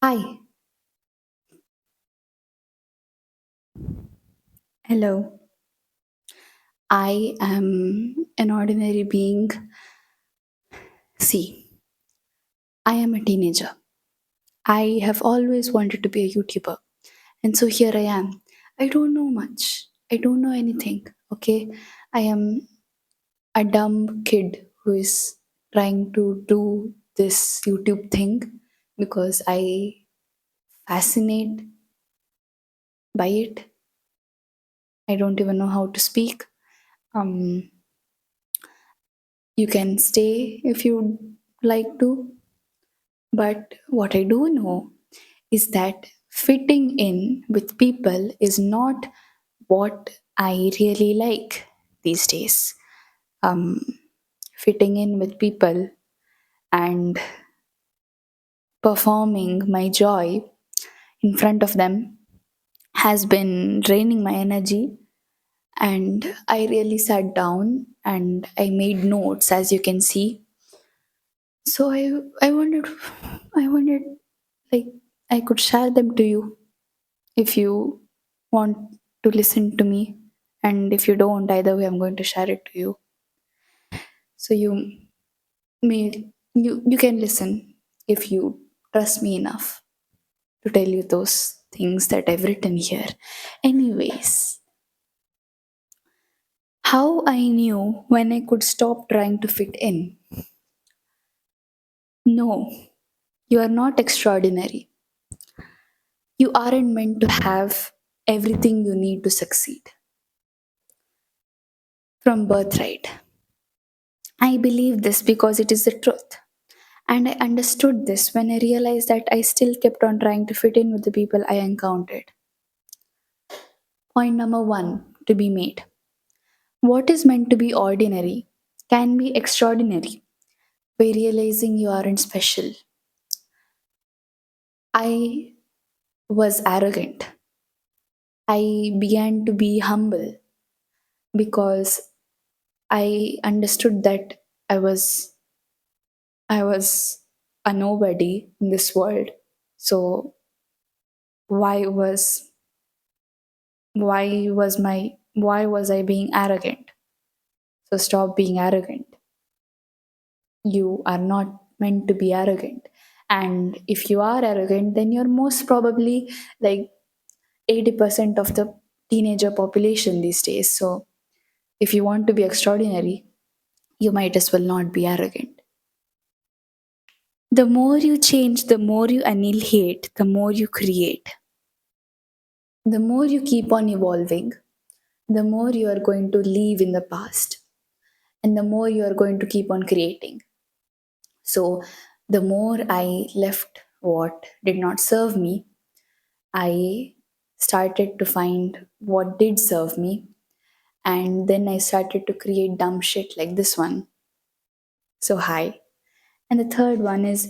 Hi, hello. I am an ordinary being. See, I am a teenager. I have always wanted to be a YouTuber. And so here I am. I don't know much. I don't know anything. Okay. I am a dumb kid who is trying to do this YouTube thing because I fascinate by it. I don't even know how to speak. Um, you can stay if you'd like to. But what I do know is that fitting in with people is not what I really like these days. Um, Fitting in with people and performing my joy in front of them has been draining my energy. And I really sat down and I made notes, as you can see. So I wondered, like, I could share them to you if you want to listen to me, and if you don't, either way I'm going to share it to you, so you can listen if you trust me enough to tell you those things that I've written here. Anyways, how I knew when I could stop trying to fit in. No, you are not extraordinary. You aren't meant to have everything you need to succeed from birthright. I believe this because it is the truth. And I understood this when I realized that I still kept on trying to fit in with the people I encountered. Point number one to be made: what is meant to be ordinary can be extraordinary by realizing you aren't special. I was arrogant. I began to be humble because I understood that I was I was a nobody in this world. So why was why was I being arrogant? So stop being arrogant. You are not meant to be arrogant. And if you are arrogant, then you're most probably like 80% of the teenager population these days. So if you want to be extraordinary, you might as well not be arrogant. The more you change, the more you annihilate, the more you create. The more you keep on evolving, the more you are going to live in the past, and the more you are going to keep on creating. So, the more I left what did not serve me, I started to find what did serve me, and then I started to create dumb shit like this one. So, hi. And the third one is: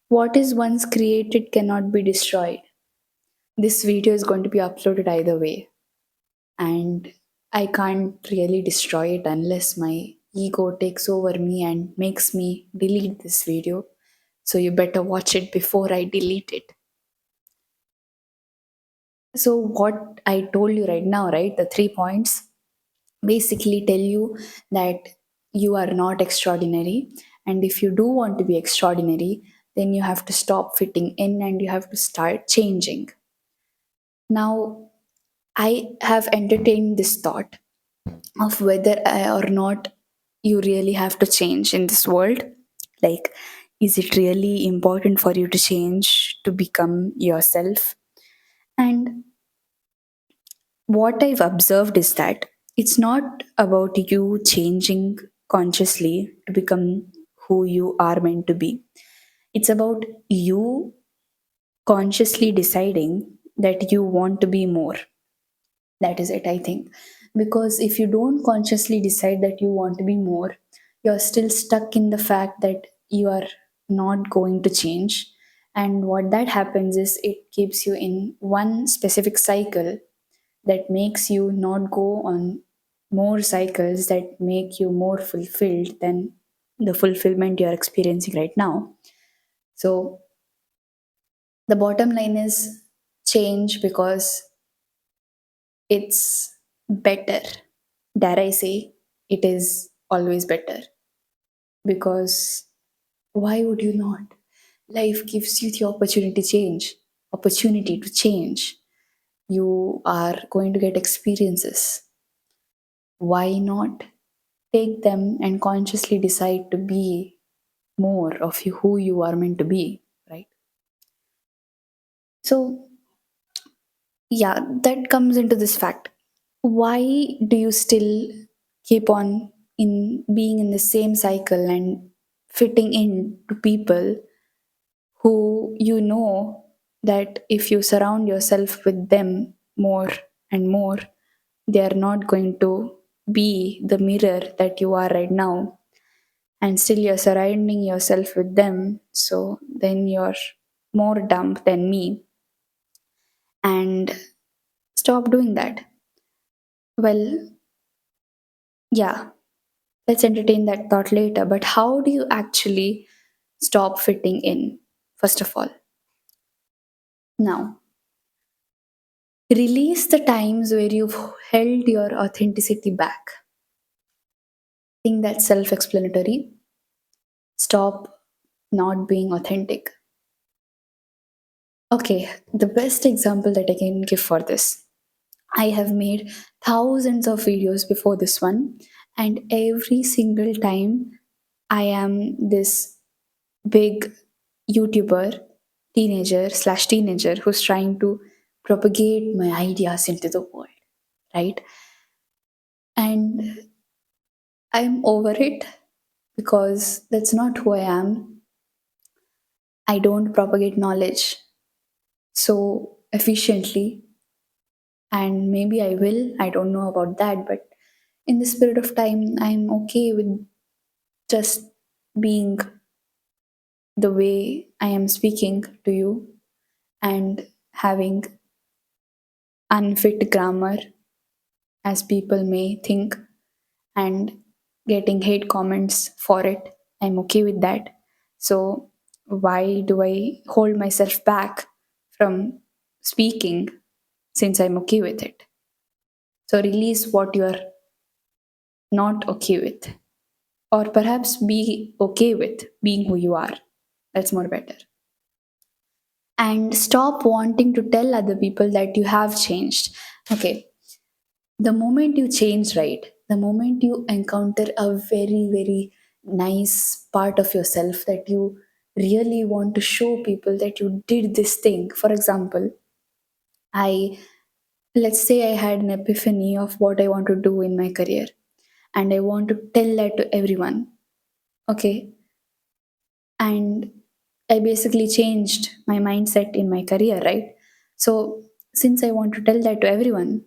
what is once created cannot be destroyed. This video is going to be uploaded either way, and I can't really destroy it unless my ego takes over me and makes me delete this video. So you better watch it before I delete it. So, what I told you right now, right, the 3 points basically tell you that you are not extraordinary. And if you do want to be extraordinary, then you have to stop fitting in and you have to start changing. Now, I have entertained this thought of whether or not you really have to change in this world. Like, is it really important for you to change to become yourself? And what I've observed is that it's not about you changing consciously to become who you are meant to be. It's about you consciously deciding that you want to be more. That is it, I think. Because if you don't consciously decide that you want to be more, you're still stuck in the fact that you are not going to change. And what that happens is it keeps you in one specific cycle that makes you not go on more cycles that make you more fulfilled than the fulfillment you're experiencing right now. So The bottom line is change because it's better. Dare I say, it is always better. Because why would you not? Life gives you the opportunity to change. You are going to get experiences. Why not take them and consciously decide to be more of you, who you are meant to be, right? So, yeah, that comes into this fact. Why do you still keep on in being in the same cycle and fitting in to people who you know that if you surround yourself with them more and more, they are not going to be the mirror that you are right now, and still you're surrounding yourself with them, so then you're more dumb than me, and stop doing that. Well, yeah, let's entertain that thought later, but how do you actually stop fitting in, first of all? Now, release the times where you've held your authenticity back. I think that's self explanatory. Stop not being authentic. Okay, the best example that I can give for this, I have made thousands of videos before this one, and every single time I am this big YouTuber, teenager slash teenager who's trying to propagate my ideas into the world, right? And I'm over it because that's not who I am. I don't propagate knowledge so efficiently, and maybe I will. I don't know about that, but in this period of time, I'm okay with just being the way I am speaking to you and having unfit grammar, as people may think, and getting hate comments for it. I'm okay with that. So, why do I hold myself back from speaking since I'm okay with it? So, release what you're not okay with, or perhaps be okay with being who you are. That's more better. And stop wanting to tell other people that you have changed. Okay, the moment you change, right? The moment you encounter a very, very nice part of yourself that you really want to show people that you did this thing. For example, I let's say I had an epiphany of what I want to do in my career, and I want to tell that to everyone. Okay, and I basically changed my mindset in my career, right? So, since I want to tell that to everyone,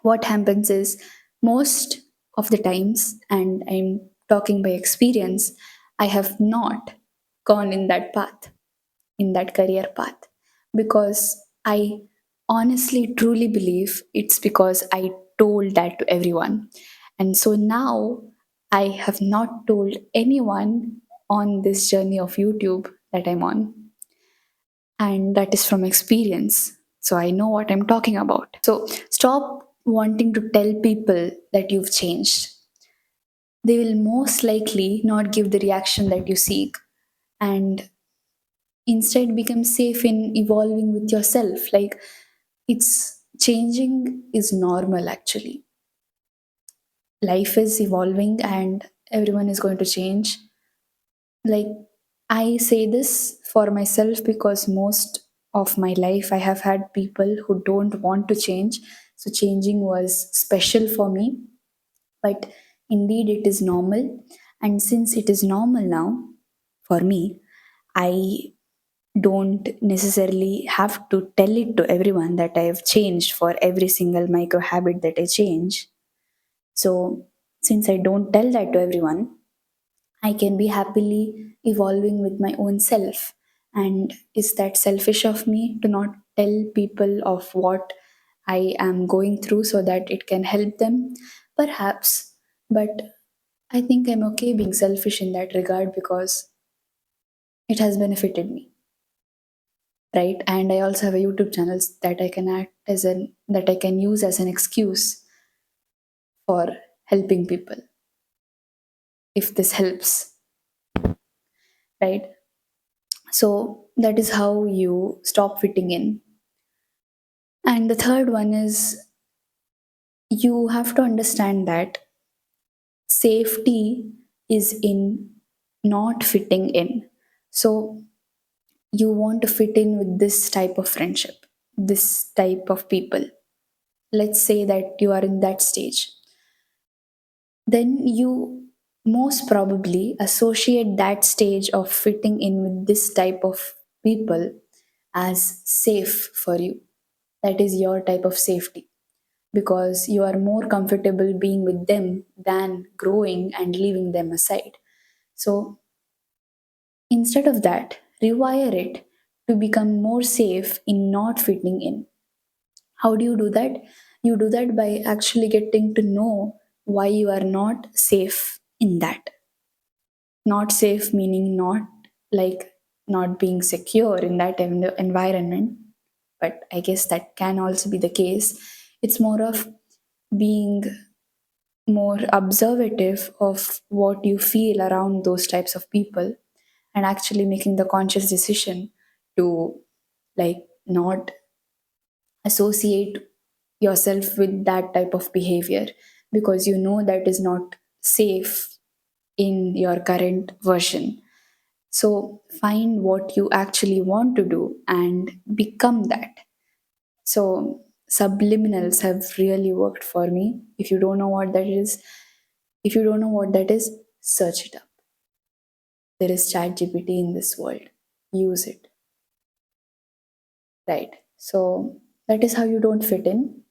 what happens is most of the times, and I'm talking by experience, I have not gone in that path, in that career path, because I honestly truly believe it's because I told that to everyone. And so now I have not told anyone on this journey of YouTube that I'm on, and that is from experience. So I know what I'm talking about. So stop wanting to tell people that you've changed. They will most likely not give the reaction that you seek, and instead become safe in evolving with yourself. Like, it's changing is normal actually. Life is evolving and everyone is going to change. Like, I say this for myself because most of my life I have had people who don't want to change. So changing was special for me. But indeed, it is normal. And since it is normal now for me, I don't necessarily have to tell it to everyone that I have changed for every single micro habit that I change. So, since I don't tell that to everyone, I can be happily evolving with my own self. And is that selfish of me to not tell people of what I am going through so that it can help them? Perhaps. But I think I'm okay being selfish in that regard because it has benefited me. right? And I also have a YouTube channel that I can act as an that I can use as an excuse for helping people, if this helps, right? So that is how you stop fitting in. And the third one is, you have to understand that safety is in not fitting in. So you want to fit in with this type of friendship, this type of people. Let's say that you are in that stage. Then you most probably associate that stage of fitting in with this type of people as safe for you. That is your type of safety, because you are more comfortable being with them than growing and leaving them aside. So instead of that, rewire it to become more safe in not fitting in. How do you do that? You do that by actually getting to know why you are not safe in that. Not safe meaning not like not being secure in that environment, but I guess that can also be the case. It's more of being more observative of what you feel around those types of people, and actually making the conscious decision to like not associate yourself with that type of behavior, because you know that is not safe in your current version. So find what you actually want to do and become that. So subliminals have really worked for me. If you don't know what that is, if you don't know what that is, search it up. There is chat GPT in this world. Use it. Right. So that is how you don't fit in.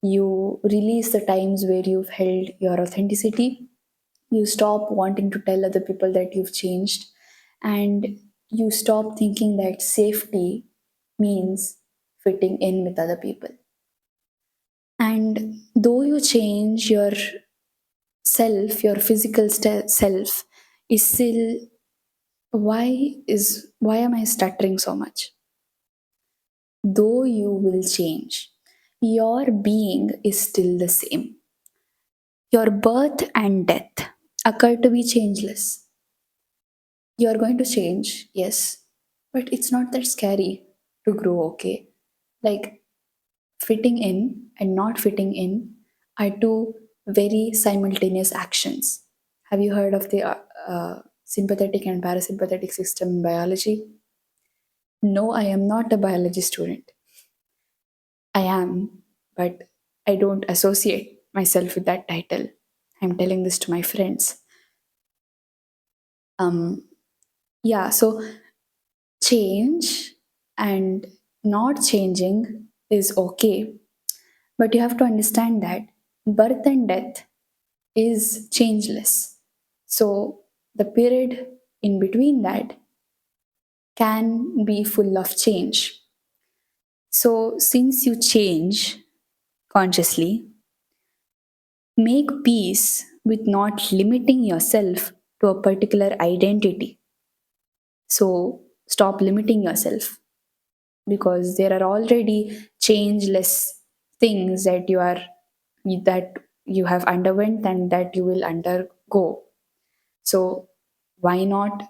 You release the times where you've held your authenticity. You stop wanting to tell other people that you've changed. And you stop thinking that safety means fitting in with other people. And though you change your self, your physical self is still, why am I stuttering so much? Though you will change, your being is still the same. Your birth and death occur to be changeless. You are going to change, yes, but it's not that scary to grow, okay? Like, fitting in and not fitting in are two very simultaneous actions. Have you heard of the sympathetic and parasympathetic system in biology? No, I am not a biology student. I am, but I don't associate myself with that title. I'm telling this to my friends. Um, yeah, so change and not changing is okay, but you have to understand that birth and death is changeless. So the period in between that can be full of change. So since you change consciously, make peace with not limiting yourself to a particular identity. So stop limiting yourself, because there are already changeless things that you have underwent and that you will undergo. So why not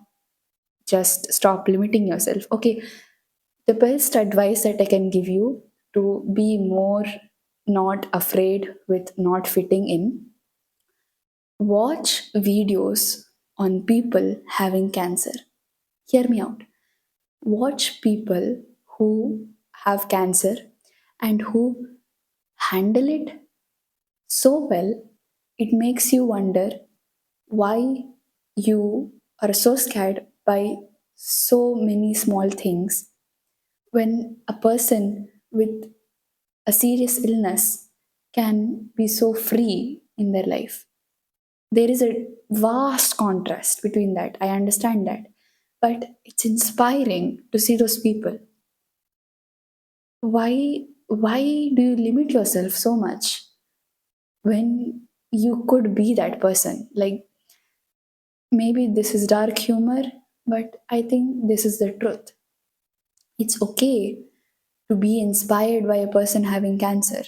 just stop limiting yourself? Okay, the best advice that I can give you to be more not afraid with not fitting in, watch videos on people having cancer. Hear me out. Watch people who have cancer and who handle it so well, it makes you wonder why you are so scared by so many small things, when a person with a serious illness can be so free in their life. There is a vast contrast between that. I understand that. But it's inspiring to see those people. Why do you limit yourself so much when you could be that person? Like, maybe this is dark humor, but I think this is the truth. It's okay to be inspired by a person having cancer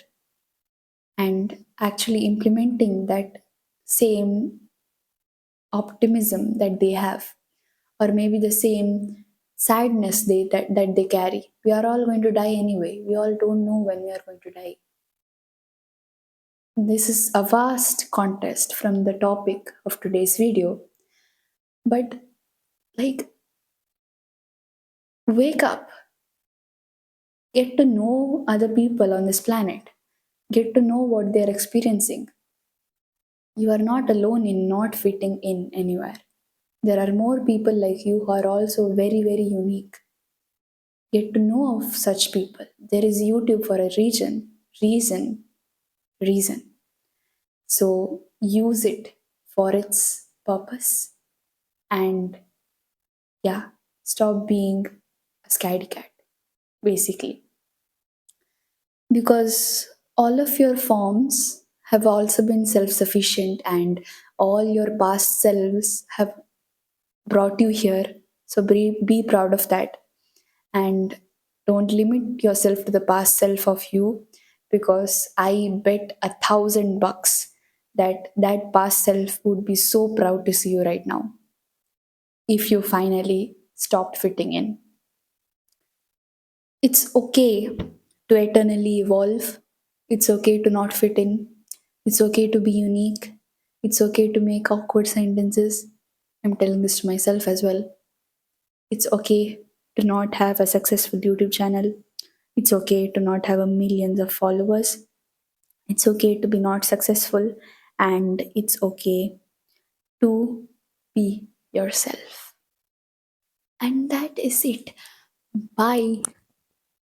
and actually implementing that same optimism that they have, or maybe the same sadness that they carry. We are all going to die anyway. We all don't know when we are going to die. This is a vast contest from the topic of today's video. But, like, wake up, get to know other people on this planet, get to know what they're experiencing. You are not alone in not fitting in anywhere. There are more people like you who are also very, very unique. Get to know of such people. There is YouTube for a reason. So use it for its purpose and, yeah, stop being a scaredy cat, basically. Because all of your forms have also been self sufficient and all your past selves have brought you here. So be proud of that and don't limit yourself to the past self of you, because I bet $1,000 that that past self would be so proud to see you right now if you finally stopped fitting in. It's okay to eternally evolve. It's okay to not fit in. It's okay to be unique. It's okay to make awkward sentences. I'm telling this to myself as well. It's okay to not have a successful YouTube channel. It's okay to not have a millions of followers. It's okay to be not successful. And it's okay to be yourself. And that is it. Bye.